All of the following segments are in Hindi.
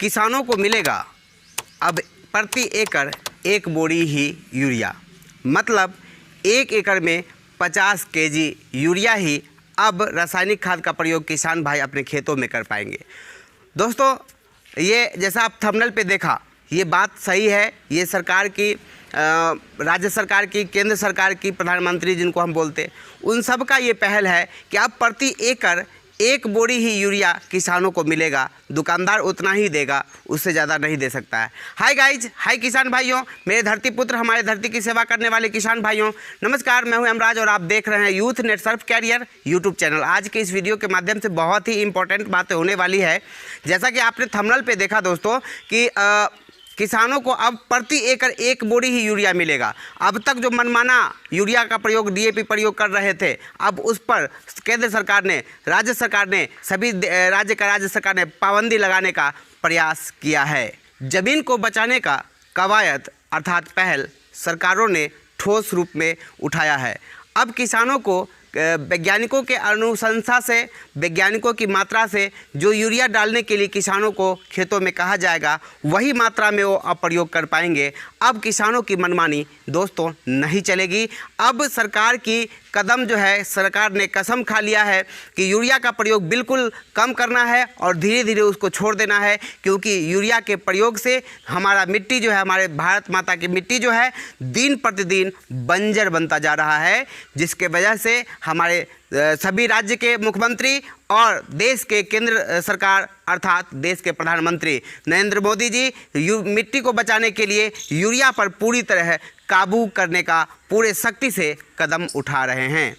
किसानों को मिलेगा अब प्रति एकड़ 1 बोरी ही यूरिया, मतलब 1 एकड़ में 50 केजी यूरिया ही अब रासायनिक खाद का प्रयोग किसान भाई अपने खेतों में कर पाएंगे। दोस्तों, ये जैसा आप थंबनेल पे देखा, ये बात सही है। ये सरकार की, राज्य सरकार की, केंद्र सरकार की, प्रधानमंत्री जिनको हम बोलते, उन सब का ये पहल है कि अब प्रति एकड़ 1 बोरी ही यूरिया किसानों को मिलेगा। दुकानदार उतना ही देगा, उससे ज़्यादा नहीं दे सकता है। हाय गाइज, हाय किसान भाइयों, मेरे धरती पुत्र, हमारे धरती की सेवा करने वाले किसान भाइयों, नमस्कार। मैं हूं अमराज और आप देख रहे हैं Youth Net Surf Career YouTube channel. आज के इस वीडियो के माध्यम से बहुत ही इंपॉर्टेंट बातें होने वाली है। जैसा कि आपने थंबनेल पे देखा दोस्तों कि किसानों को अब प्रति एकड़ 1 बोरी ही यूरिया मिलेगा। अब तक जो मनमाना यूरिया का प्रयोग, डीएपी प्रयोग कर रहे थे, अब उस पर केंद्र सरकार ने, राज्य सरकार ने, सभी राज्य सरकार ने पाबंदी लगाने का प्रयास किया है। ज़मीन को बचाने का कवायद अर्थात पहल सरकारों ने ठोस रूप में उठाया है। अब किसानों को वैज्ञानिकों के अनुशंसा से, वैज्ञानिकों की मात्रा से जो यूरिया डालने के लिए किसानों को खेतों में कहा जाएगा, वही मात्रा में वो अब प्रयोग कर पाएंगे। अब किसानों की मनमानी दोस्तों नहीं चलेगी। अब सरकार की कदम जो है, सरकार ने कसम खा लिया है कि यूरिया का प्रयोग बिल्कुल कम करना है और धीरे धीरे उसको छोड़ देना है, क्योंकि यूरिया के प्रयोग से हमारा मिट्टी जो है, हमारे भारत माता की मिट्टी जो है, दिन प्रतिदिन बंजर बनता जा रहा है, जिसके वजह से हमारे सभी राज्य के मुख्यमंत्री और देश के केंद्र सरकार अर्थात देश के प्रधानमंत्री नरेंद्र मोदी जी मिट्टी को बचाने के लिए यूरिया पर पूरी तरह काबू करने का पूरे शक्ति से कदम उठा रहे हैं।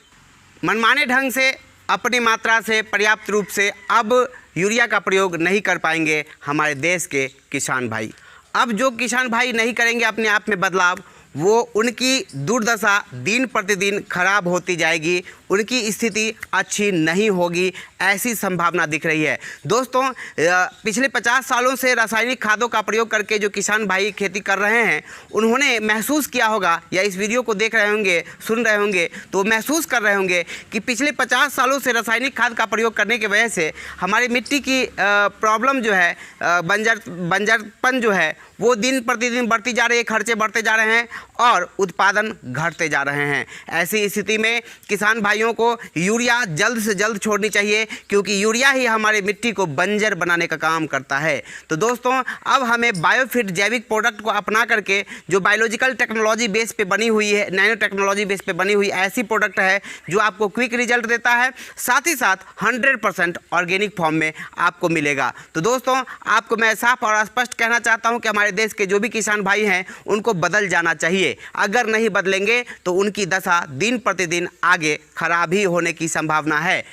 मनमाने ढंग से, अपनी मात्रा से, पर्याप्त रूप से अब यूरिया का प्रयोग नहीं कर पाएंगे हमारे देश के किसान भाई। अब जो किसान भाई नहीं करेंगे अपने आप में बदलाव, वो उनकी दुर्दशा दिन प्रतिदिन खराब होती जाएगी, उनकी स्थिति अच्छी नहीं होगी, ऐसी संभावना दिख रही है। दोस्तों, पिछले 50 सालों से रासायनिक खादों का प्रयोग करके जो किसान भाई खेती कर रहे हैं, उन्होंने महसूस किया होगा, या इस वीडियो को देख रहे होंगे, सुन रहे होंगे, तो महसूस कर रहे होंगे कि पिछले 50 सालों से रासायनिक खाद का प्रयोग करने की वजह से हमारी मिट्टी की प्रॉब्लम जो है, बंजरपन जो है, वो दिन प्रतिदिन बढ़ती जा रही है, खर्चे बढ़ते जा रहे हैं और उत्पादन घटते जा रहे हैं। ऐसी स्थिति में किसान भाइयों को यूरिया जल्द से जल्द छोड़नी चाहिए, क्योंकि यूरिया ही हमारे मिट्टी को बंजर बनाने का काम करता है। तो दोस्तों, अब हमें बायोफिट जैविक प्रोडक्ट को अपना करके, जो बायोलॉजिकल टेक्नोलॉजी बेस पे बनी हुई है, नैनो टेक्नोलॉजी बेस पे बनी हुई ऐसी प्रोडक्ट है जो आपको क्विक रिजल्ट देता है, साथ ही साथ 100% ऑर्गेनिक फॉर्म में आपको मिलेगा। तो दोस्तों, आपको मैं साफ और स्पष्ट कहना चाहता हूँ कि हमारे देश के जो भी किसान भाई हैं, उनको बदल जाना चाहिए। अगर नहीं बदलेंगे तो उनकी दशा दिन प्रतिदिन आगे खराब ही होने की संभावना है।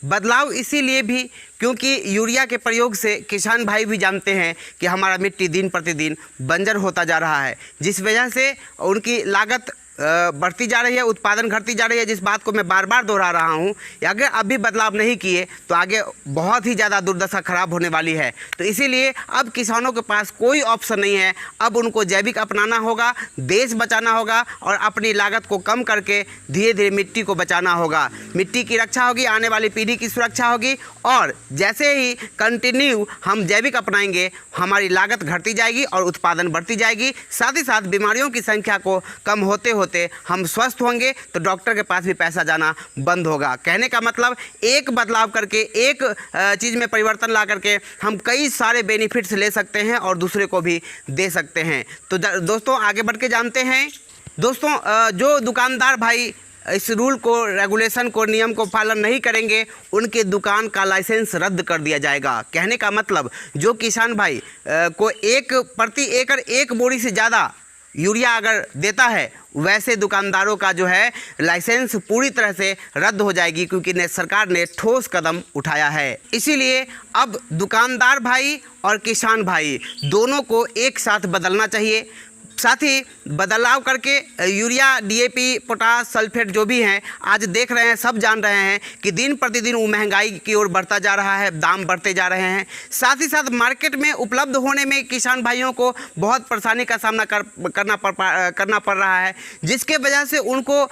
बदलाव इसीलिए भी क्योंकि यूरिया के प्रयोग से किसान भाई भी जानते हैं कि हमारा मिट्टी दिन प्रतिदिन बंजर होता जा रहा है, जिस वजह से उनकी लागत बढ़ती जा रही है, उत्पादन घटती जा रही है। जिस बात को मैं बार बार दोहरा रहा हूँ, अगर अभी बदलाव नहीं किए तो आगे बहुत ही ज़्यादा दुर्दशा खराब होने वाली है। तो इसीलिए अब किसानों के पास कोई ऑप्शन नहीं है, अब उनको जैविक अपनाना होगा, देश बचाना होगा और अपनी लागत को कम करके धीरे धीरे मिट्टी को बचाना होगा। मिट्टी की रक्षा होगी, आने वाली पीढ़ी की सुरक्षा होगी, और जैसे ही कंटिन्यू हम जैविक अपनाएंगे, हमारी लागत घटती जाएगी और उत्पादन बढ़ती जाएगी। साथ ही साथ बीमारियों की संख्या को कम होते होते हम स्वस्थ होंगे, तो डॉक्टर के पास भी पैसा जाना बंद होगा। कहने का मतलब, एक बदलाव करके, एक चीज़ में परिवर्तन ला करके हम कई सारे बेनिफिट्स ले सकते हैं और दूसरे को भी दे सकते हैं। तो दोस्तों, आगे बढ़ के जानते हैं। दोस्तों, जो दुकानदार भाई इस रूल को, रेगुलेशन को, नियम को पालन नहीं करेंगे, उनके दुकान का लाइसेंस रद्द कर दिया जाएगा। कहने का मतलब, जो किसान भाई को प्रति एकड़ 1 बोरी से ज़्यादा यूरिया अगर देता है, वैसे दुकानदारों का जो है लाइसेंस पूरी तरह से रद्द हो जाएगी, क्योंकि सरकार ने ठोस कदम उठाया है। इसीलिए अब दुकानदार भाई और किसान भाई दोनों को एक साथ बदलना चाहिए। साथ ही बदलाव करके यूरिया, डीएपी, पोटास, सल्फेट जो भी हैं आज देख रहे हैं, सब जान रहे हैं कि दिन प्रतिदिन वो महंगाई की ओर बढ़ता जा रहा है, दाम बढ़ते जा रहे हैं। साथ ही साथ मार्केट में उपलब्ध होने में किसान भाइयों को बहुत परेशानी का सामना करना पड़ रहा है, जिसके वजह से उनको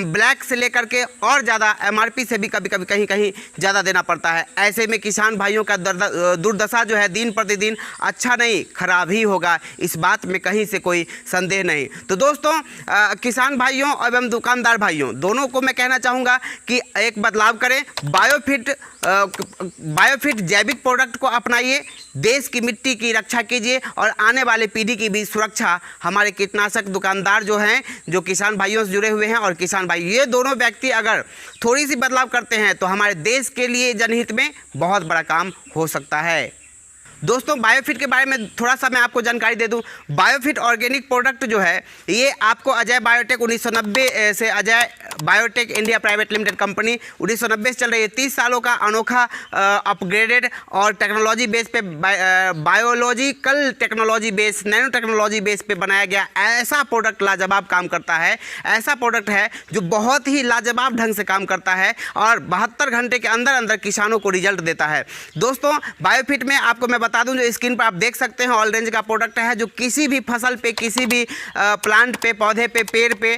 ब्लैक से लेकर के और ज़्यादा एमआरपी से भी कभी कभी कहीं ज़्यादा देना पड़ता है। ऐसे में किसान भाइयों का दुर्दशा जो है दिन प्रतिदिन अच्छा नहीं, खराब ही होगा, इस बात में कहीं से कोई संदेह नहीं। तो दोस्तों किसान भाइयों एवं दुकानदार भाइयों दोनों को मैं कहना चाहूँगा कि एक बदलाव करें, बायोफिट जैविक प्रोडक्ट को अपनाइए, देश की मिट्टी की रक्षा कीजिए और आने वाले पीढ़ी की भी सुरक्षा हमारे कीटनाशक दुकानदार जो हैं, जो किसान भाइयों से जुड़े हुए हैं और किसान भाई, ये दोनों व्यक्ति अगर थोड़ी सी बदलाव करते हैं तो हमारे देश के लिए जनहित में बहुत बड़ा काम हो सकता है। दोस्तों बायोफिट के बारे में थोड़ा सा मैं आपको जानकारी दे दूं। बायोफिट ऑर्गेनिक प्रोडक्ट जो है ये आपको अजय बायोटेक 1990 से, Ajay biotech India private limited company 1990 से चल रही है। 30 सालों का अनोखा अपग्रेडेड और टेक्नोलॉजी बेस पे biological technology base, nano technology base पे बनाया गया ऐसा प्रोडक्ट लाजवाब काम करता है। ऐसा प्रोडक्ट है जो बहुत ही लाजवाब ढंग से काम करता है और 72 घंटे के अंदर अंदर किसानों को रिजल्ट देता है। दोस्तों बायोफिट में आपको मैं बता दूं, जो स्क्रीन पर आप देख सकते हैं ऑल रेंज का प्रोडक्ट है, जो किसी भी फसल पे, किसी भी प्लांट पे, पौधे पे, पेड़ पे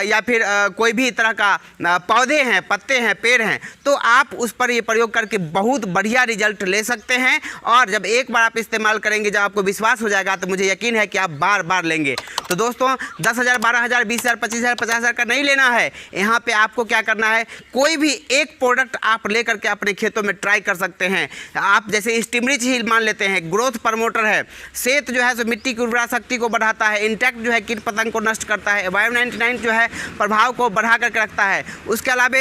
या फिर कोई भी तरह का पौधे हैं, पत्ते हैं, पेड़ हैं, तो आप उस पर ये प्रयोग करके बहुत बढ़िया रिजल्ट ले सकते हैं। और जब एक बार आप इस्तेमाल करेंगे, जब आपको विश्वास हो जाएगा, तो मुझे यकीन है कि आप बार बार लेंगे। तो दोस्तों 10,000, 12,000, 20,000, 25,000, 50,000 का नहीं लेना है। यहाँ पे आपको क्या करना है, कोई भी एक प्रोडक्ट आप ले करके अपने खेतों में ट्राई कर सकते हैं। आप जैसे स्टिमरिच ही मान लेते हैं, ग्रोथ प्रमोटर है, सेत जो है सो मिट्टी की उर्वरा शक्ति को बढ़ाता है, इंटैक्ट जो है कीट पतंग को नष्ट करता है, बायो 99 जो है प्रभाव को बढ़ा करके रखता है। उसके अलावा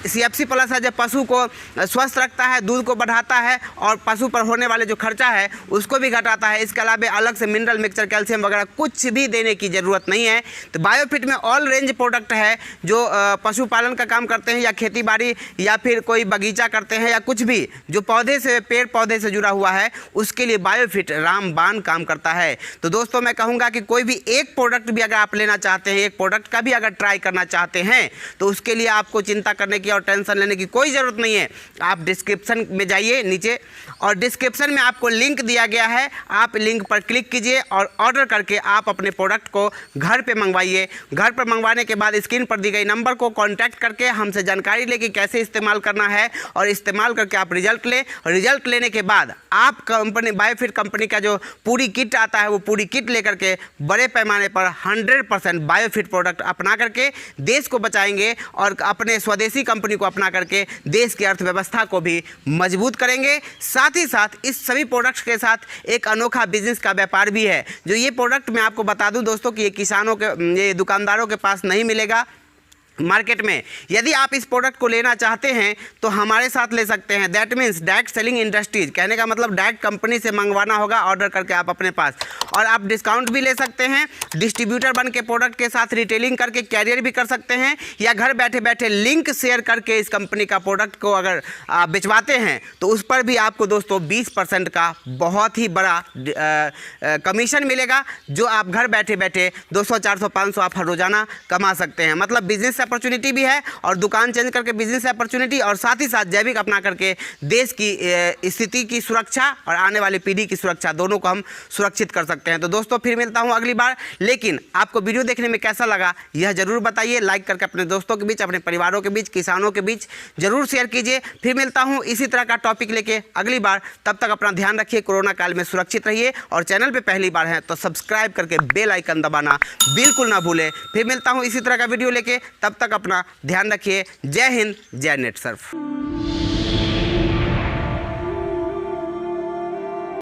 CFC प्लस है, जो पशु को स्वस्थ रखता है, दूध को बढ़ाता है और पशु पर होने वाले जो खर्चा है उसको भी घटाता है। इसके अलावा अलग से मिनरल मिक्सचर, कैल्शियम वगैरह कुछ भी देने की ज़रूरत नहीं है। तो बायोफिट में ऑल रेंज प्रोडक्ट है, जो पशुपालन का काम करते हैं या खेती बाड़ी या फिर कोई बगीचा करते हैं या कुछ भी जो पौधे से, पेड़ पौधे से जुड़ा हुआ है, उसके लिए बायोफिट रामबाण काम करता है। तो दोस्तों मैं कहूँगा कि कोई भी एक प्रोडक्ट भी अगर आप लेना चाहते हैं, एक प्रोडक्ट का भी अगर ट्राई करना चाहते हैं, तो उसके लिए आपको चिंता करने की और टेंशन लेने की कोई ज़रूरत नहीं है। आप डिस्क्रिप्शन में जाइए नीचे, और डिस्क्रिप्शन में आपको लिंक दिया गया है, आप लिंक पर क्लिक कीजिए और ऑर्डर करके आप अपने प्रोडक्ट को घर पे मंगवाइए। घर पर मंगवाने के बाद स्क्रीन पर दी गई नंबर को कांटेक्ट करके हमसे जानकारी ले कि कैसे इस्तेमाल करना है, और इस्तेमाल करके आप रिजल्ट लें। रिजल्ट लेने के बाद आप कंपनी, बायोफिट कंपनी का जो पूरी किट आता है, वो पूरी किट लेकर के बड़े पैमाने पर 100% बायोफिट प्रोडक्ट अपना करके देश को बचाएंगे और अपने स्वदेशी कंपनी को अपना करके देश की अर्थव्यवस्था को भी मजबूत करेंगे। साथ ही साथ इस सभी प्रोडक्ट्स के साथ एक अनोखा बिजनेस का व्यापार भी है। जो ये प्रोडक्ट मैं आपको बता दूं दोस्तों कि ये किसानों के, ये दुकानदारों के पास नहीं मिलेगा मार्केट में। यदि आप इस प्रोडक्ट को लेना चाहते हैं तो हमारे साथ ले सकते हैं। That means direct selling industries, कहने का मतलब डायरेक्ट कंपनी से मंगवाना होगा ऑर्डर करके आप अपने पास, और आप डिस्काउंट भी ले सकते हैं। डिस्ट्रीब्यूटर बन के प्रोडक्ट के साथ रिटेलिंग करके कैरियर भी कर सकते हैं, या घर बैठे बैठे लिंक शेयर करके इस कंपनी का प्रोडक्ट को अगर आप भिजवाते हैं तो उस पर भी आपको दोस्तों 20% का बहुत ही बड़ा कमीशन मिलेगा, जो आप घर बैठे बैठे 200, 400, 500 आप हर रोज़ाना कमा सकते हैं। मतलब बिजनेस अपॉर्चुनिटी भी है और दुकान चेंज करके बिजनेस अपॉर्चुनिटी, और साथ ही साथ जैविक अपना करके देश की स्थिति की सुरक्षा और आने वाली पीढ़ी की सुरक्षा, दोनों को हम सुरक्षित कर सकते हैं। तो दोस्तों फिर मिलता हूं अगली बार, लेकिन आपको वीडियो देखने में कैसा लगा यह जरूर बताइए। लाइक करके अपने दोस्तों के बीच, अपने परिवारों के बीच, किसानों के बीच जरूर शेयर कीजिए। फिर मिलता हूँ इसी तरह का टॉपिक लेके अगली बार। तब तक अपना ध्यान रखिए, कोरोना काल में सुरक्षित रहिए, और चैनल पर पहली बार हैं तो सब्सक्राइब करके बेल आइकन दबाना बिल्कुल ना भूलें। फिर मिलता हूँ इसी तरह का वीडियो लेके, तब तक अपना ध्यान रखिए। जय हिंद, जय नेट सर्फ।